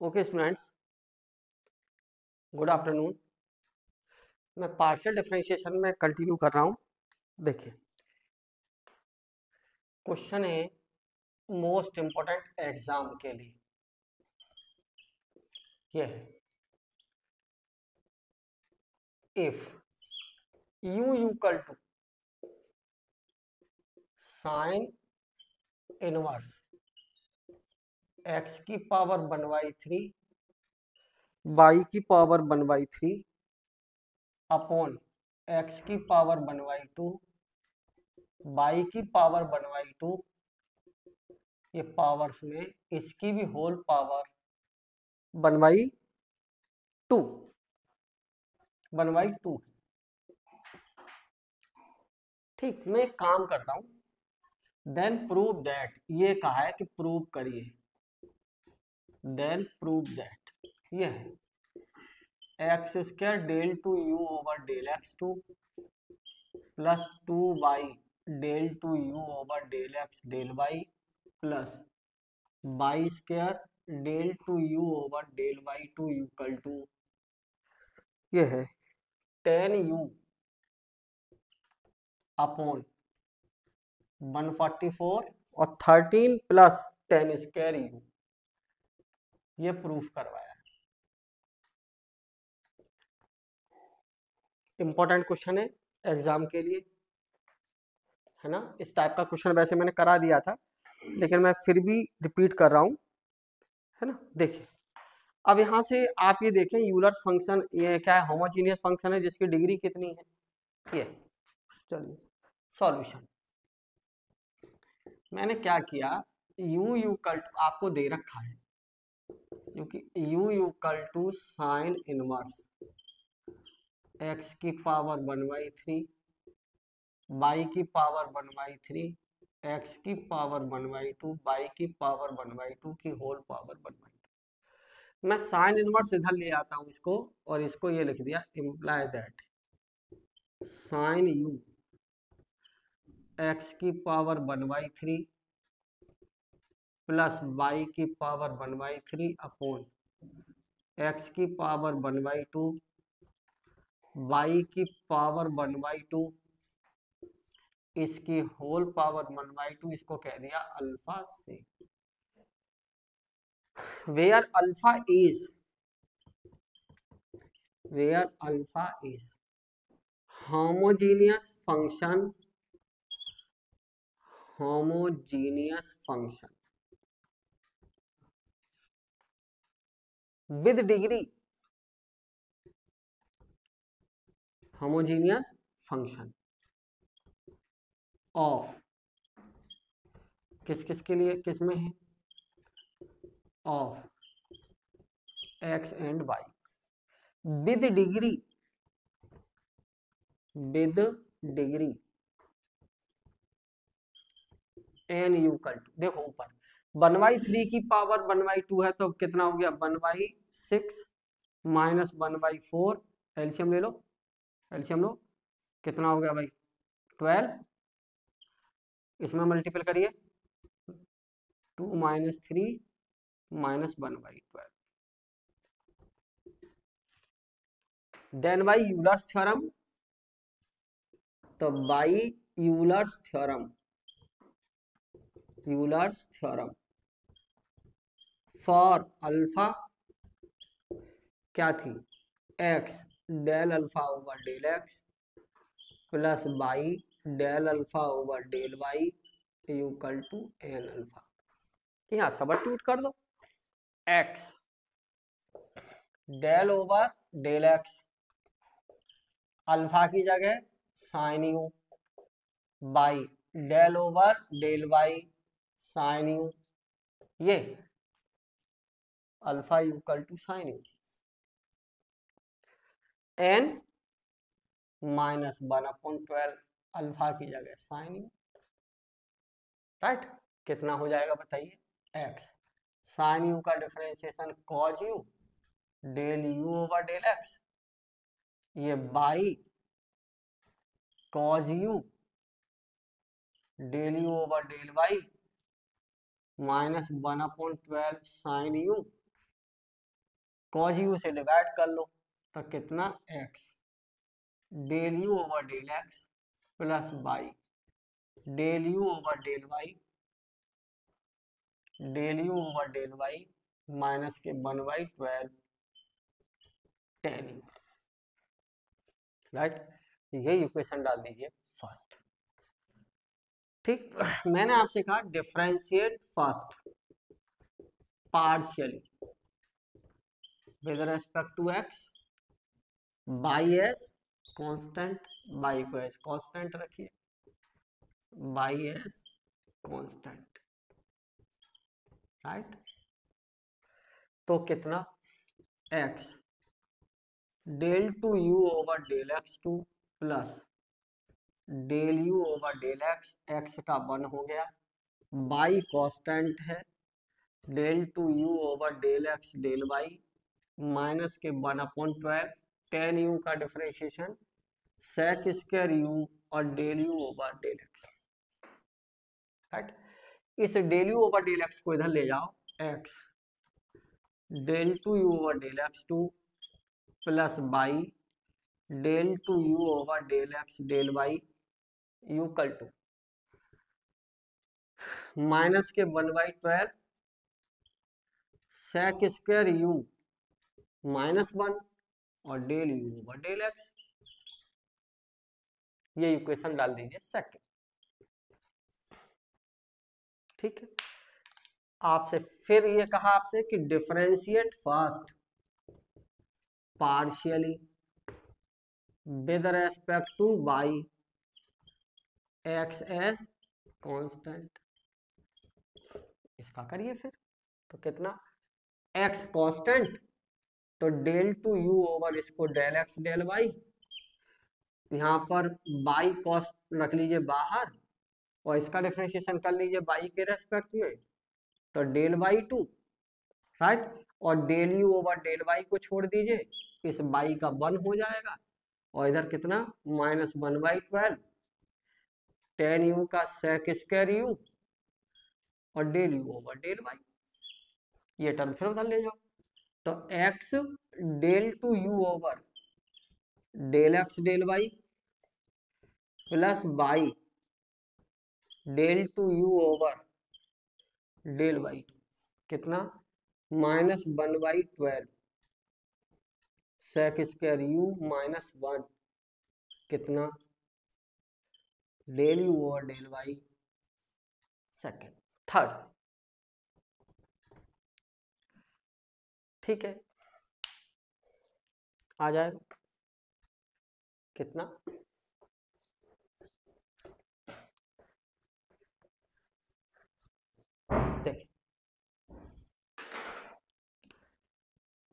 Okay students, good afternoon. मैं partial differentiation में continue कर रहा हूँ। देखिए, क्वेश्चन है मोस्ट इम्पोर्टेंट एग्जाम के लिए। ये है, if u equal to sine inverse x की पावर 1/3 y की पावर 1/3 अपॉन x की पावर 1/2 y की पावर 1/2, ये पावर्स में इसकी भी होल पावर 1/2 1/2। ठीक, मैं एक काम करता हूं, देन प्रूव दैट, ये कहा है कि प्रूव करिए, देन प्रूव दैट ये है x square del two u over del x two plus 2y del two u over del x del y plus y square del two u over del y two equal to ये है 10u upon 144 और 13 plus 10 square u, ये proof करवाया। Important question है exam के लिए, है ना। इस टाइप का क्वेश्चन वैसे मैंने करा दिया था, लेकिन मैं फिर भी रिपीट कर रहा हूँ, है ना। देखिए, अब यहाँ से आप ये देखें, यूलर्स फंक्शन ये क्या है, होमोजीनियस फंक्शन है जिसकी डिग्री कितनी है ये। चलिए सॉल्यूशन, मैंने क्या किया, u इक्वल टू आपको दे रखा है, क्योंकि u equal to sine inverse x की पावर 1/3 y की पावर 1/3 x की पावर 1/2 y की पावर 1/2 की होल पावर 1/2। मैं साइन इनवर्स इधर ले आता हूं इसको, और इसको ये लिख दिया, imply that sine u x की पावर 1/3 प्लस y की पावर 1/3 अपॉन x की पावर 1/2 y की पावर 1/2 इसकी होल पावर 1/2, इसको कह दिया अल्फा से। Where alpha is homogeneous function with degree, homogeneous function of किस किस के लिए, किस में है, of x and y with degree n equal to, देखो ऊपर 1/3 की पावर 1/2 है, तो कितना हो गया 1/6 माइनस 1/4, एलसीएम ले लो, एलसीएम लो, कितना हो गया भाई 12, इसमें मल्टीपल करिए 2 - 3 - 1/12। देन बाई यूलर्स थ्योरम, तो by Euler's theorem for alpha क्या थी, x del alpha over del x plus y del alpha over del y equal to n alpha. यहाँ सबस्टिट्यूट कर दो, x del over del x alpha की जगह sine u, by del over del y sine u, ये alpha equal to sine u, n -1/12 alpha की जगह sine you, right. कितना हो जाएगा बताइए, x साइन यू का differentiation cos u del u over del x, ये by cos u del u over del y -1/12 sine u cos u से divide कर लो तो कितना x del u over del x plus y del u over del y minus के 1/12 tan u, right. ये equation डाल दीजिए first. ठीक, मैंने आपसे कहा differentiate first partially with respect to x by s constant, by को एस कांस्टेंट रखिए, बाई एस कांस्टेंट, राइट। तो कितना x del two u over del x two plus del u over del x, x का 1 हो गया, by constant है, del two u over del x del y minus के 1/12 tan u का differentiation sec square u और del u over del x, right. इस del u over del x को इधर ले जाओ, x del two u over del x two plus by del two u over del x del y u कल two minus के 1/12 sec square u -1 और del u over del x, ये equation डाल दीजिए सेकंड। ठीक है, आपसे फिर ये कहा आपसे कि differentiate first partially with respect to y x as constant, इसका करिए फिर। तो कितना एक्स कांस्टेंट, तो डेल टू यू ओवर इसको डेल एक्स डेल वाई, यहाँ पर बाई कॉस्ट रख लीजिए बाहर और इसका डिफरेंशिएशन कर लीजिए बाई के रेस्पेक्ट में, तो डेल बाई टू, राइट। और del u over del y को छोड़ दीजिए, इस बाई का 1 हो जाएगा और इधर कितना -1/12 tan यू का sec स्क्वायर यू और del u over del y, ये टर्म फिर उधर ले जाओ। तो x del two u over del x del y plus by del two u over del y कितना -1/12 sec स्क्वायर यू -1 कितना del u over del y second third. ठीक है, आ जाएगा कितना देखिए,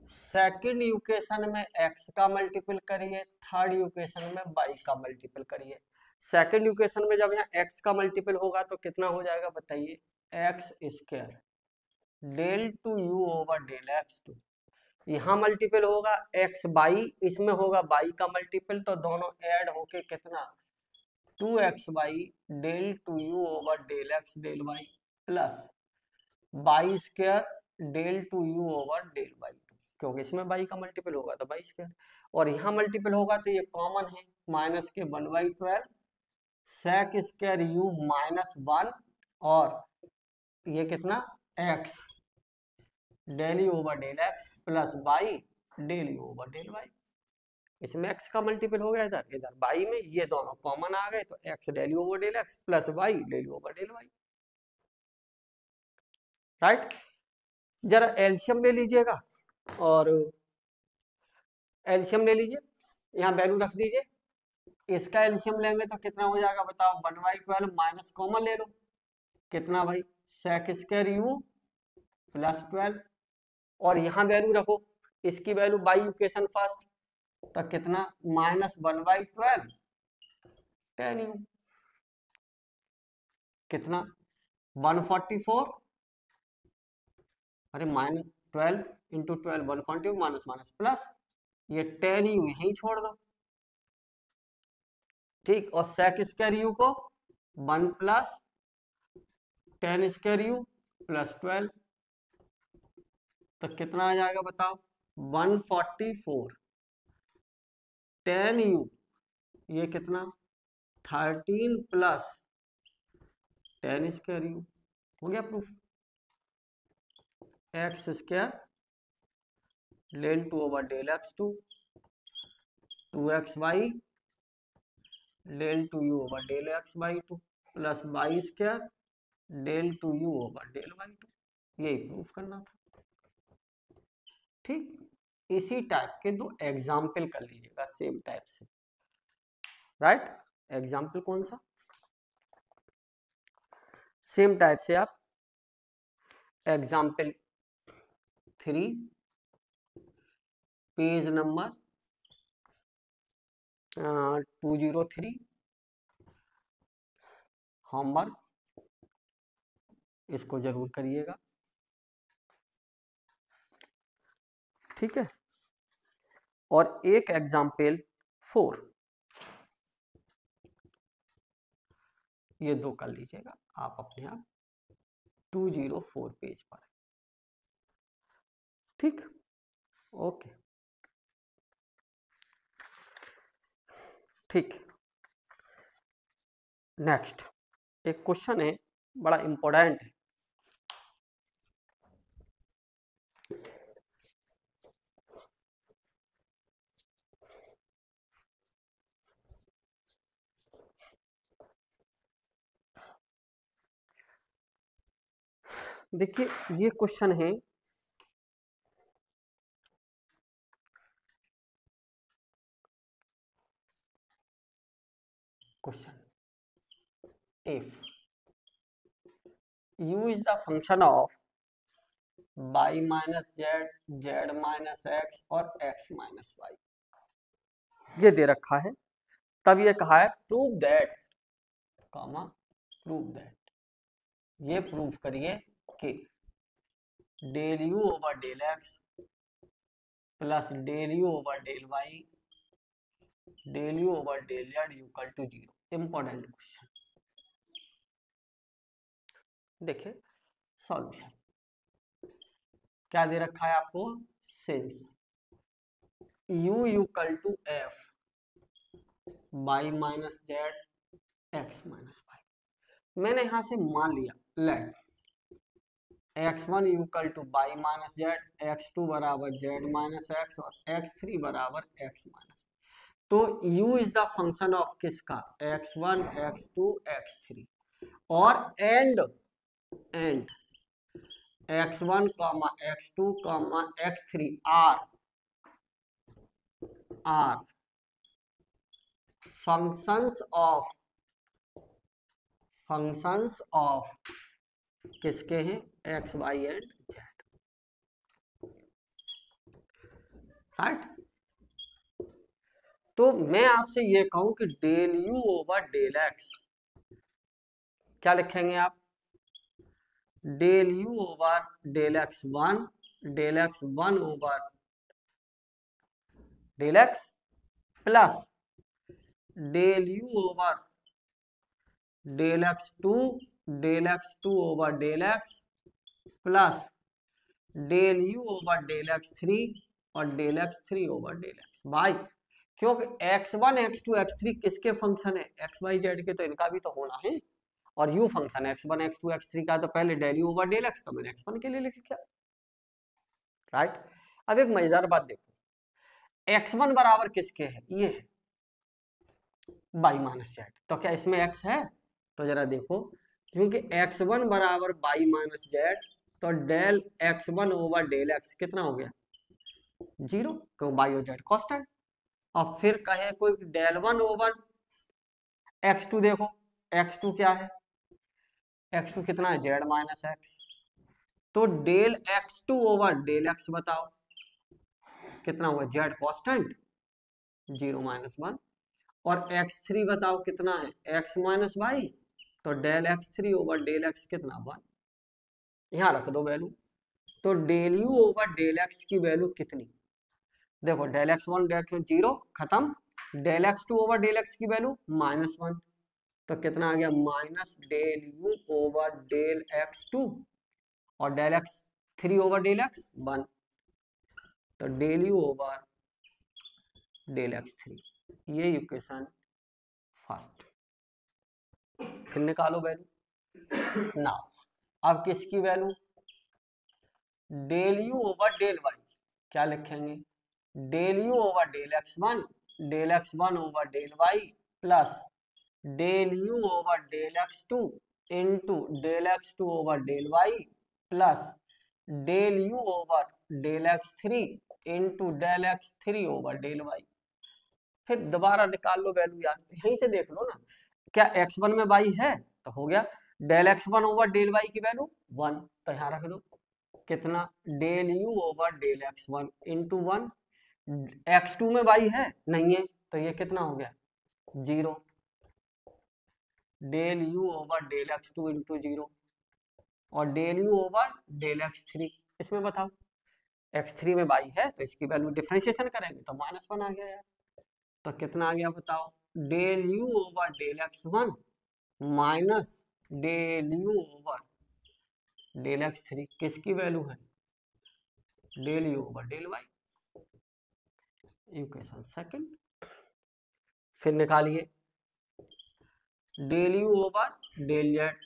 सेकंड इक्वेशन में x का मल्टीपल करिए, थर्ड इक्वेशन में y का मल्टीपल करिए। सेकंड इक्वेशन में जब यहाँ x का मल्टीपल होगा तो कितना हो जाएगा बताइए, x square del two u over del x two, यहाँ मल्टीपल होगा x बाई, इसमें होगा y का मल्टीपल, तो दोनों ऐड होके कितना 2x del two u over del x del y plus by square del two u over del y, क्योंकि इसमें y का मल्टीपल होगा तो बाई स्क्वायर, और यहाँ मल्टीपल होगा तो ये कॉमन है, माइनस के 1/12 sec स्क्वायर यू -1 और ये कितना x del u over del x plus by del u over del y, इसमें x का मल्टीपल हो गया, इधर इधर बाई में ये दोनों कॉमन आ गए तो x del u over del x plus y del u over del y, right. जरा एलसीएम ले लीजिएगा और एलसीएम ले लीजिए, यहाँ वैल्यू रख दीजिए, इसका एलसीएम लेंगे तो कितना हो जाएगा बताओ, 1/12 माइनस कॉमन ले लो, कितना भाई sec स्क्वायर यू प्लस 12 और यहाँ वैल्यू रखो, इसकी वैल्यू बाई इक्वेशन फर्स्ट, तो कितना -1/12 tan यू कितना 144, अरे -12 इंटू 12 140 माइनस माइनस प्लस, ये tan यू यहीं छोड़ दो, ठीक। और sec स्क्वायर यू को 1 plus tan square you plus 12, तो कितना आ जाएगा बताओ 144 10 u, ये कितना 13 प्लस 10 स्क्वायर यू, हो गया proof. X square del 2 over del x 2, 2x y del 2u over del x by 2 plus y square del 2u over del y 2, यही प्रूफ करना था। ठीक, इसी टाइप के दो एग्जाम्पल कर लीजिएगा सेम टाइप से, राइट। एग्जाम्पल कौन सा, सेम टाइप से आप एग्जाम्पल 3 पेज नंबर 203 होमवर्क, इसको जरूर करिएगा, ठीक है। और एक एग्जाम्पल 4, ये दो कर लीजिएगा आप अपने आप 204 पेज पर, ठीक, ओके, ठीक। नेक्स्ट एक क्वेश्चन है, बड़ा इंपॉर्टेंट है। देखिए ये क्वेश्चन है, question if u is the function of y minus z, z minus x और x माइनस वाई, ये दे रखा है। तब ये कहा है prove that, comma prove that, ये प्रूव करिए कि del u over del x plus del u over del y del u over del z equal to 0। Important question, देखिए सॉल्यूशन क्या दे रखा है आपको, since u equal to F y minus z x minus y, मैंने यहां से मान लिया let x1 equal to y minus z, x2 बराबर जेड माइनस एक्स और x3 बराबर x माइनस, तो u is the function of किसका, x1 x2 x3 और and x1 x2 x3 are functions of किसके हैं, x y and z, right. तो मैं आपसे ये कहूं कि del u over del x क्या लिखेंगे आप, del u over del x 1, del x 1 over del x plus del u over del x 2, del x 2 over del x plus del u over del x 3 और del x 3 over del x y, क्योंकि x1 x2 x3 किसके function है, x Y Z के, तो इनका भी तो होना है। और u function x1 x2 x3 का, तो पहले del u over del x, तो मैंने x1 के लिए लिख लिया, राइट। अब एक मजेदार बात देखो, x1 बराबर किसके है, ये है y माइनस जेड, तो क्या इसमें x है, तो जरा देखो, क्योंकि x1 बराबर y माइनस जेड, तो del x1 over del x कितना हो गया 0, क्योंकि y और जेड कांस्टेंट। और फिर कहे कोई डेल 1 ओवर x2, देखो x2 क्या है, x2 कितना है जेड माइनस एक्स, तो del x2 over del x बताओ कितना हुआ, जेड कांस्टेंट 0 माइनस 1, और x3 बताओ कितना है x माइनस वाई, तो del x3 over del x कितना 1, यहां रख दो वैल्यू, तो del u over del x की वैल्यू कितनी, देखो डेल x1 डेल 0 खत्म, del x2 over del x की वैल्यू -1, तो कितना आ गया minus del u over del x2 और del x3 over del x 1, तो del u over del x3, ये इक्वेशन फर्स्ट। फिर निकालो वैल्यू। नाउ अब किसकी value, del u over del y, क्या लिखेंगे, del u over del x one over del y plus del u over del x2 into del x2 over del y plus del u over del x3 into del x3 over del y. फिर दोबारा निकाल low value यार, यहीं से देख लो ना, क्या x1 में y है तो हो गया, del x1 over del y की वैल्यू 1, तो यहाँ रख दो, कितना, del u over del x1 into 1, x2 में y है नहीं है तो ये कितना हो गया 0, del u over del x2 into 0 और del u over del x3, इसमें बताओ x3 में y है तो इसकी वैल्यू डिफरेंशिएशन करेंगे तो -1 आ गया यार, तो कितना आ गया बताओ, del u over del x1 minus del u over del x3, किसकी वैल्यू है, del u over del y, equation second. फिर निकालिए del u over del z,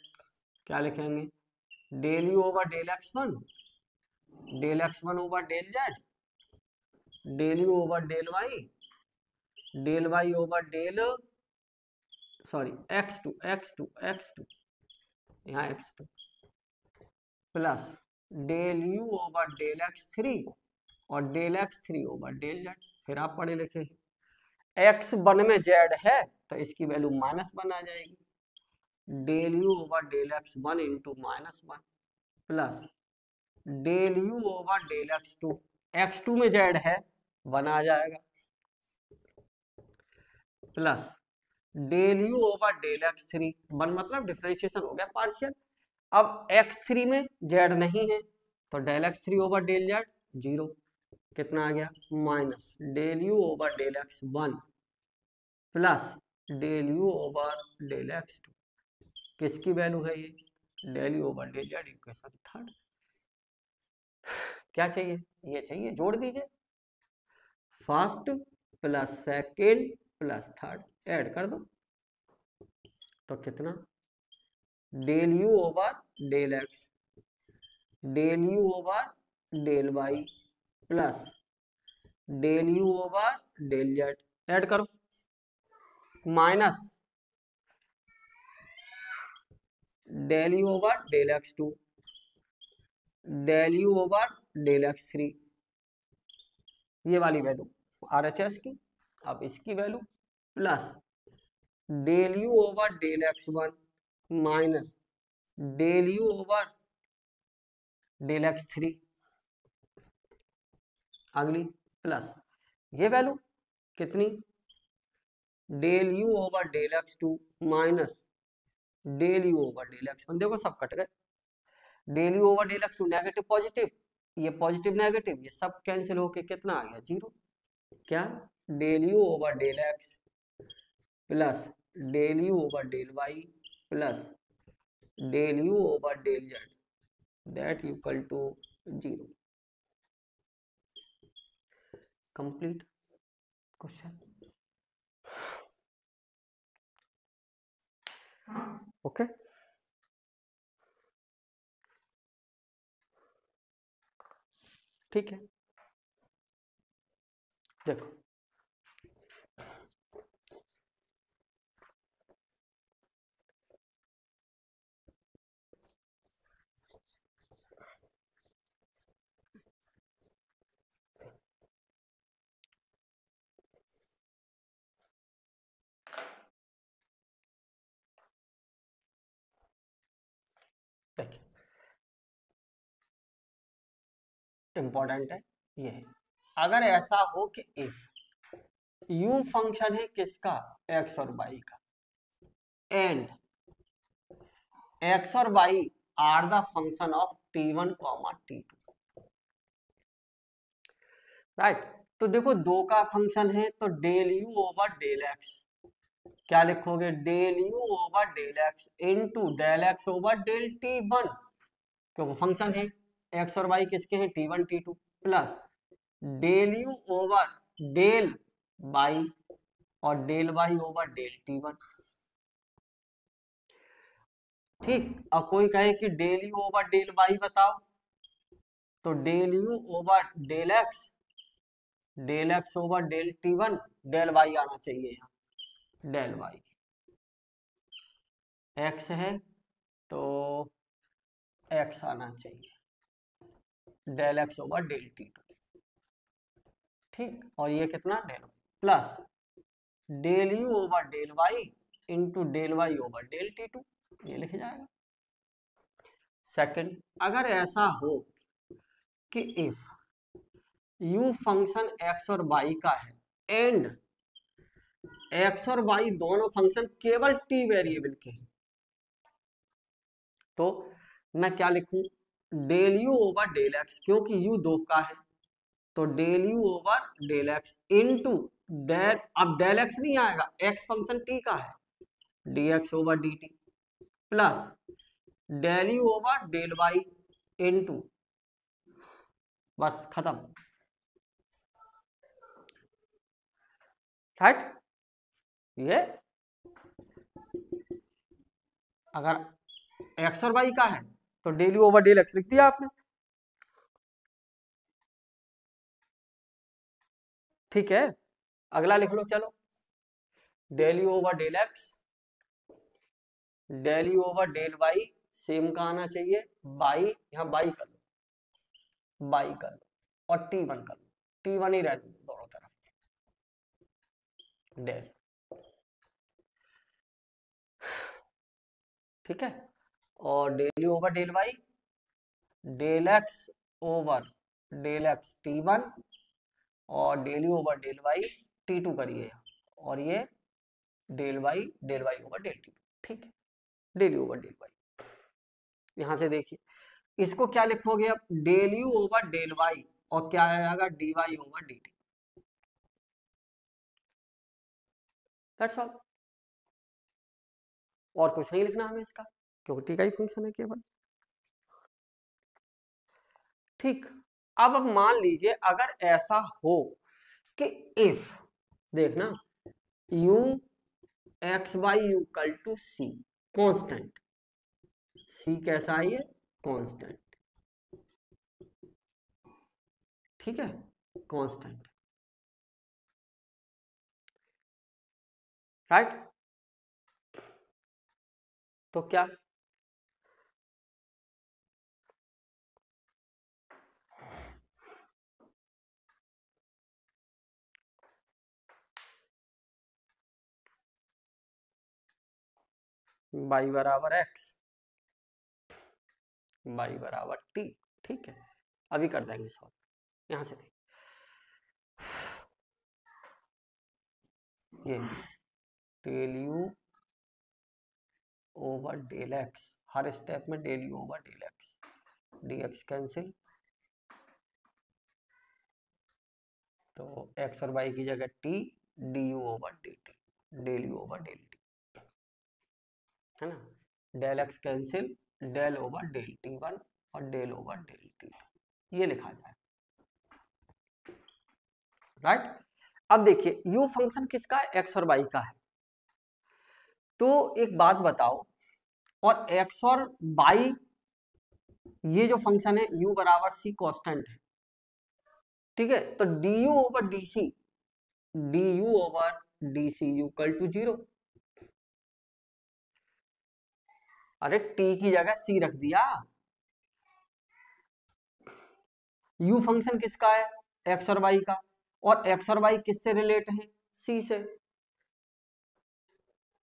क्या लिखेंगे, del u over del x1 over del z, del u over del y over del x2 यहाँ x2 plus del u over del x3 और del x3 over del Z. फिर आप पढ़े लिखे x1 में z है तो इसकी वैल्यू -1 आ जाएगी, del u over del x1 into -1 plus del u over del x2 में z है 1 आ जाएगा plus del u over del x3, 1 मतलब डिफरेंशिएशन हो गया पार्शियल। अब x3 में z नहीं है तो del x3 over del z 0, कितना आ गया minus del u over del x1 plus del u over del x2, किसकी वैल्यू है ये, del u over del z, equation third. क्या चाहिए, ये चाहिए, जोड़ दीजिए, first plus second plus third add कर दो, तो कितना, del u over del x, del u over del y plus del u over del z, add करो, minus del u over del x2, del u over del x3, ये वाली value RHS की। अब इसकी value plus del u over del x1 minus del u over del x3, अगली plus ये value कितनी, del u over del x2 minus del u over del x1, देखो सब कट गए, del u over del x2 negative positive, ये positive negative, ये सब cancel होके कितना आ गया 0, क्या, del u over del x plus del u over del y plus del u over del z, that equal to 0। Complete question. Okay, ठीक है, देखो देखिए इंपॉर्टेंट है ये है, अगर ऐसा हो कि इफ u फंक्शन है किसका, x और y का, एंड x और y are the function of t1, t2, right. तो देखो दो का फंक्शन है तो del u over del x, क्या लिखोगे, del u over del x into del x over del t1, क्योंकि फंक्शन है x और y किसके हैं t1 t2, plus del u over del by और del y over del T1। ठीक, अब कोई कहे कि del u over del y बताओ, तो del u over del x over del T1, del y आना चाहिए यहाँ, डेल वाई एक्स है तो एक्स आना चाहिए, del x over del T2। ठीक, और ये कितना del plus del u over del y into del y over del T2, ये लिख जाएगा। सेकंड, अगर ऐसा हो कि इफ u फंक्शन x और y का है एंड x और y दोनों फंक्शन केवल t वेरिएबल के हैं, तो मैं क्या लिखूं, del u over del x, क्योंकि u दो का है तो del u over del x into del, अब डेल एक्स नहीं आएगा, x फंक्शन t का है, dx over dt plus del u over del y into, बस खत्म, राइट। ये अगर एक्स और वाई का है तो del u over del x लिख दिया आपने, ठीक है। अगला लिख लो, चलो, del u over del x, del u over del y, same का आना चाहिए, बाई, यहाँ बाई कर लो, बाई कर लो और T1 कर लो, T1 ही रहने दो दोनों तरफ, डेल, ठीक है। और del u over del y, del x over del x T1 और del u over del y T2 करिए, और ये del y over del T2, ठीक है, del u over del y. यहां से देखिए इसको क्या लिखोगे अब, del u over del y और क्या आएगा, d y over d t, that's all, और कुछ नहीं लिखना हमें इसका, क्योंकि टी का ही फंक्शन है केवल। ठीक, अब मान लीजिए अगर ऐसा हो कि इफ, देखना, u x y equal to c, constant, c कैसा है, ये कॉन्स्टेंट, ठीक है, कॉन्स्टेंट, राइट। तो क्या, y बराबर x, y बराबर t, ठीक है, अभी कर देंगे सॉल्व, यहां से ये del u over del x, हर स्टेप में del u over del x, d x cancel, तो x और y की जगह t, d u over d t, del u over del t, है ना, del x cancel, del over del T1 और del over del T2, ये लिखा जाए, राइट। अब देखिए u फंक्शन किसका है, x और y का है, तो एक बात बताओ, और x और y ये जो फंक्शन है u बराबर c कांस्टेंट है, ठीक है, तो du over dc, du over dc equal to 0, अरे t की जगह c रख दिया, u फंक्शन किसका है, x और y का, और x और y किससे रिलेट है, c से,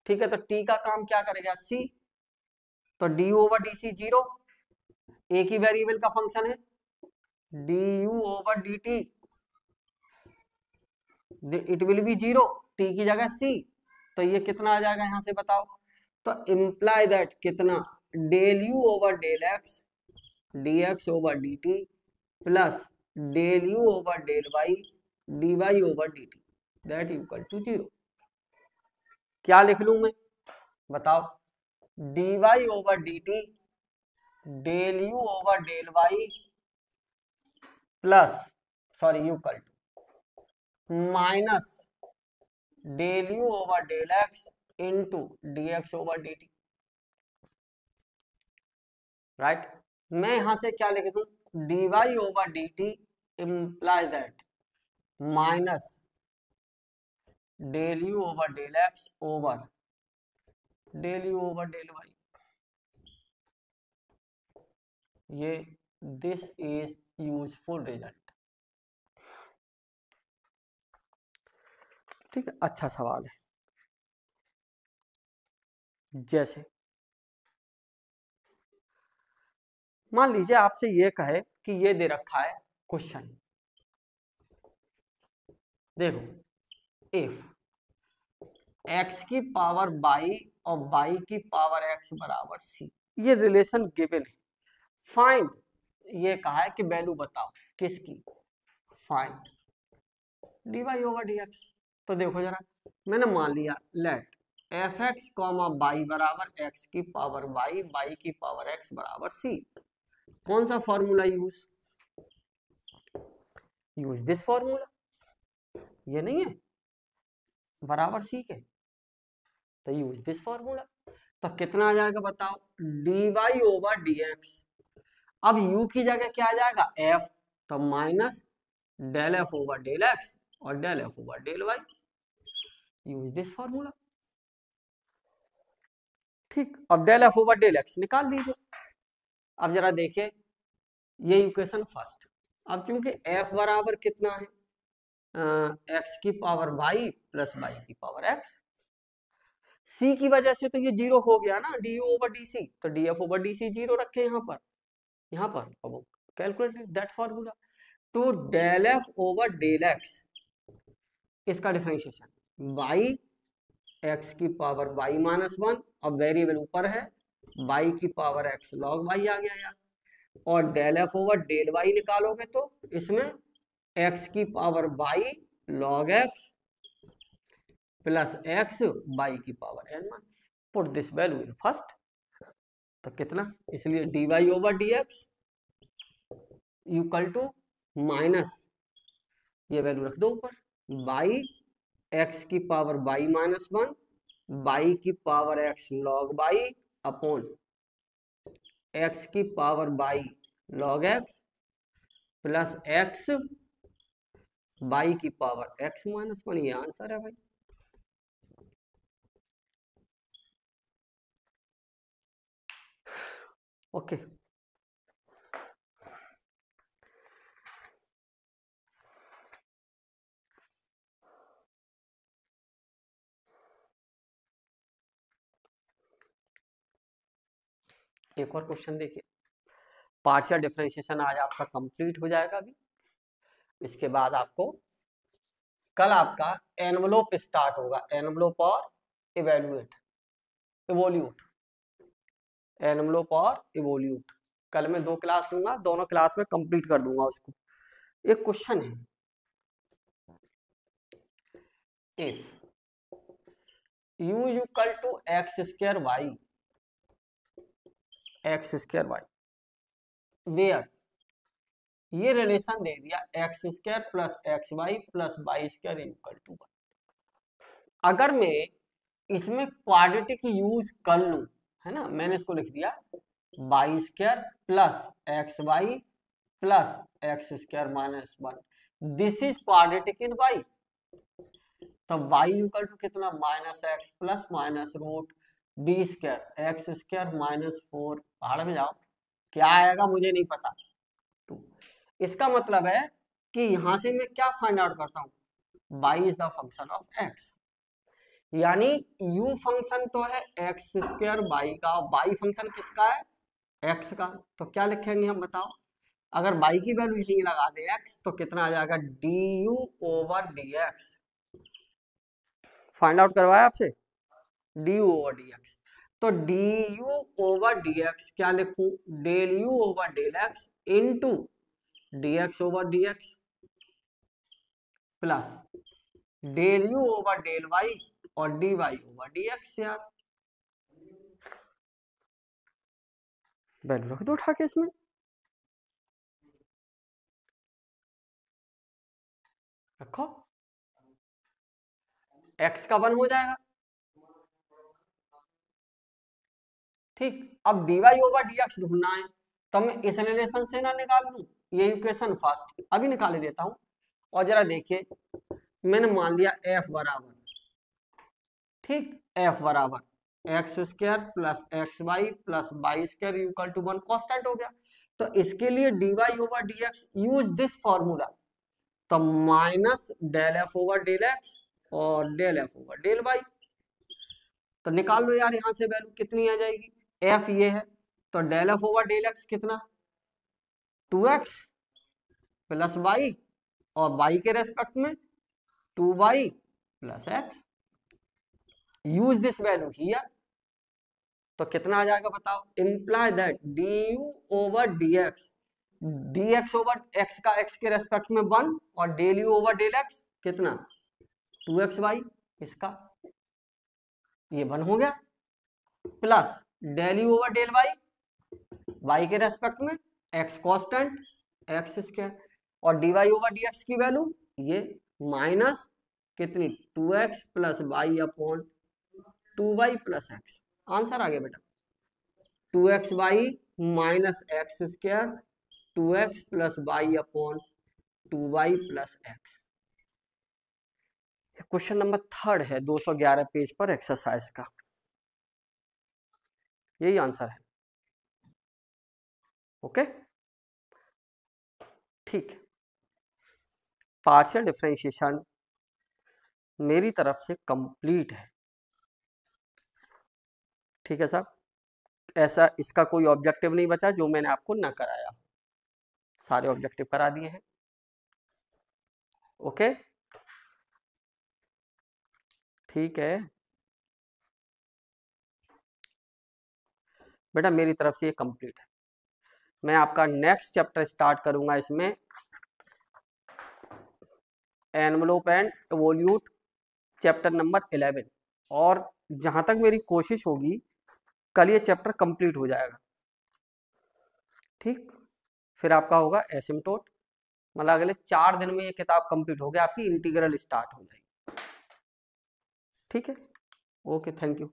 ठीक है, तो t का काम क्या करेगा, c, तो du ओवर dc 0, एक ही वेरिएबल का फंक्शन है, du over dt it will be 0, t की जगह c, तो ये कितना आ जाएगा यहां से बताओ, तो इंप्लाई दैट कितना, del u over del x dx over dt plus del u over del y dy over dt that equal to 0। क्या लिख लूं मैं बताओ, dy over dt del u over del y plus sorry equal to minus del u over del x into d x over d t, right. मैं यहां से क्या लिख दूं, d y over d t imply that minus del u over del x over del u over del y, ये this is useful result. ठीक है, अच्छा सवाल है। जैसे मान लीजिए आपसे ये कहे कि ये दे रखा है क्वेश्चन, देखो इफ x की पावर y और y की पावर x बराबर c, ये रिलेशन गिवन है। फाइंड, ये कहा है कि वैल्यू बताओ किसकी, फाइंड dy ओवर dx। तो देखो जरा, मैंने मान लिया let f x comma y बराबर x की पावर y, y की पावर x बराबर c। कौन सा फॉर्मूला यूज दिस फॉर्मूला, ये नहीं है बराबर c के, तो यूज दिस फॉर्मूला। तो कितना आ जाएगा बताओ, d y over d x. अब u की जगह क्या आ जाएगा f, तो minus del f over del x और del f over del y, use this formula. ठीक, अब del f over del x निकाल लीजिए। अब जरा देखिए ये इक्वेशन फर्स्ट, अब चूंकि f बराबर कितना है x की पावर y प्लस y की पावर x, c की वजह से तो ये जीरो हो गया ना, du ओवर dc, तो df ओवर dc जीरो रखे यहाँ पर अब कैलकुलेट दैट फॉर्मूला। तो del f over del x, इसका डिफरेंशिएशन y x की पावर y माइनस वन, अब वेरिएबल ऊपर है y की पावर x log y आ गया यार, और del f over del y निकालोगे तो इसमें x की power y log x plus x y की power n, put this value in first, तो कितना, इसलिए d y over d x equal to minus, ये वैल्यू रख दो ऊपर, y x की power y minus one, y की power x log y upon x की power y log x plus x y की पावर x माइनस वन, ये answer है भाई। ओके एक और क्वेश्चन देखिए, पार्शियल डिफरेंशिएशन आज आपका कंप्लीट हो जाएगा अभी। इसके बाद आपको कल आपका एनवलोप स्टार्ट होगा, एनवलोप और इवेल्युएट, इवोल्यूट, एनवलोप और इवोल्यूट। कल मैं 2 क्लास लूंगा, दोनों क्लास में कंप्लीट कर दूंगा उसको। एक क्वेश्चन है, if u equal to x square y, x square y, where ये रिलेशन दे दिया x square plus x y plus y square equal to 1। अगर मैं इसमें क्वाड्रेटिक यूज कर लूं, है ना, मैंने इसको लिख दिया y square plus x y plus x square minus one, this is quadratic in y, तब y इक्वल टू कितना, minus x plus minus root d square x square minus 4, पहाड़ में जाओ क्या आएगा मुझे नहीं पता, 2। इसका मतलब है कि यहां से मैं क्या फाइंड आउट करता हूँ, y is the function of x, यानी u फंक्शन तो है एक्स स्क्वायर y का, y फंक्शन किसका है, x का। तो क्या लिखेंगे हम बताओ, अगर y की वैल्यू यही लगा दे x, तो कितना आ जाएगा du over dx, find out करवाया आपसे, du ओवर dx। तो du ओवर dx क्या लिखूं, del u over del x into dx over dx plus del u over del y और dy ओवर dx। यार वैल्यू रख दो उठा के इसमें, रखो, x का 1 हो जाएगा। ठीक, अब dy ओवर dx ढूंढना है, तो मैं इस रिलेशन से ना निकाल लूं, ये इक्वेशन फर्स्ट अभी निकाल देता हूं। और जरा देखिए, मैंने मान लिया f बराबर, ठीक, f बराबर x square plus x y plus y square equal to 1 constant हो गया। तो इसके लिए dy over dx use this formula, तो minus del f over del x और del f over del y. तो निकाल लो यार, यहां से वैल्यू कितनी आ जाएगी, एफ ये है, तो del f over del x कितना, 2x प्लस वाई, और वाई के रेस्पेक्ट में 2y plus x, use this value here. तो कितना आ जाएगा बताओ, imply that du over dx, dx over x का x के रेस्पेक्ट में 1 और del u over del x कितना 2xy, इसका ये 1 हो गया, plus del u over del y, y के रेस्पेक्ट में x कांस्टेंट x स्क्वायर, और dy ओवर dx की वैल्यू ये माइनस कितनी 2x plus y upon 2y plus x. Answer आ गया बेटा, 2xy minus x square 2x plus y upon 2y plus x. Question number 3 है 211 page पर exercise का, यही आंसर है। ओके, ठीक, पार्शियल डिफरेंशिएशन मेरी तरफ से कंप्लीट है। ठीक है साहब, ऐसा इसका कोई ऑब्जेक्टिव नहीं बचा जो मैंने आपको ना कराया, सारे ऑब्जेक्टिव करा दिए हैं। ओके, ठीक है बेटा, मेरी तरफ से ये कंप्लीट है। मैं आपका नेक्स्ट चैप्टर स्टार्ट करूंगा इसमें, envelope and evolute, chapter number 11, और जहां तक मेरी कोशिश होगी कल ये चैप्टर कंप्लीट हो जाएगा। ठीक, फिर आपका होगा एसिम्प्टोट, मतलब अगले 4 दिन में ये किताब कंप्लीट हो गया, आपकी इंटीग्रल स्टार्ट हो जाएगी। ठीक है, ओके, थैंक यू।